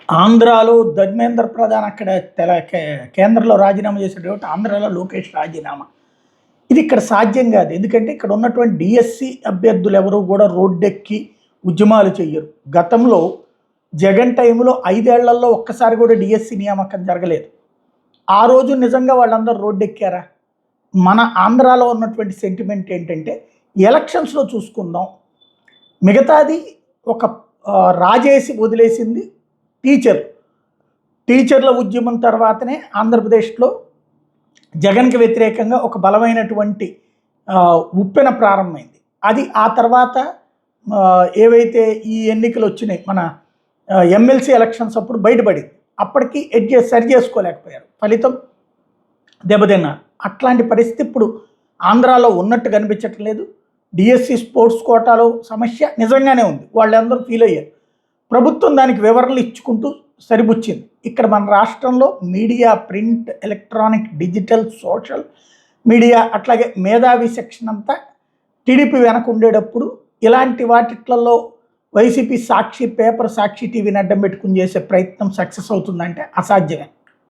ఆంధ్రాలో ధర్మేంద్ర ప్రధాన్ అక్కడ కేంద్రంలో రాజీనామా చేశాడు కాబట్టి ఆంధ్రాలో లోకేష్ రాజీనామా. ఇది ఇక్కడ సాధ్యం కాదు. ఎందుకంటే ఇక్కడ ఉన్నటువంటి డిఎస్సి అభ్యర్థులు ఎవరు కూడా రోడ్డెక్కి ఉద్యమాలు చెయ్యరు. గతంలో జగన్ టైంలో 5 ఏళ్లలో ఒక్కసారి కూడా డిఎస్సి నియామకం జరగలేదు. ఆ రోజు నిజంగా వాళ్ళందరూ రోడ్డెక్కారా? మన ఆంధ్రాలో ఉన్నటువంటి సెంటిమెంట్ ఏంటంటే ఎలక్షన్స్‌లో చూసుకుందాం. మిగతాది ఒక రాజేసి వదిలేసింది టీచర్. టీచర్ల ఉద్యమం తర్వాతనే ఆంధ్రప్రదేశ్లో జగన్‌కి వ్యతిరేకంగా ఒక బలమైనటువంటి ఉప్పెన ప్రారంభమైంది. అది ఆ తర్వాత ఏవైతే ఈ ఎన్నికలు వచ్చినాయి మన ఎమ్మెల్సీ ఎలక్షన్స్ అప్పుడు బయటపడింది. అప్పటికి సరి చేసుకోలేకపోయారు. ఫలితం దెబ్బతిన్నారు. అట్లాంటి పరిస్థితి ఇప్పుడు ఆంధ్రాలో ఉన్నట్టు కనిపించటం లేదు. డిఎస్సి స్పోర్ట్స్ కోటాలో సమస్య నిజంగానే ఉంది. వాళ్ళందరూ ఫీల్ అయ్యారు. ప్రభుత్వం దానికి వివరణలు ఇచ్చుకుంటూ సరిపుచ్చింది. ఇక్కడ మన రాష్ట్రంలో media, print, electronic, digital, social media అట్లాగే మేధావి సెక్షన్ అంతా టీడీపీ వెనక ఉండేటప్పుడు ఇలాంటి వాటిట్లలో వైసీపీ సాక్షి పేపర్, సాక్షి టీవీని అడ్డం పెట్టుకుని చేసే ప్రయత్నం సక్సెస్ అవుతుందంటే అసాధ్యమే.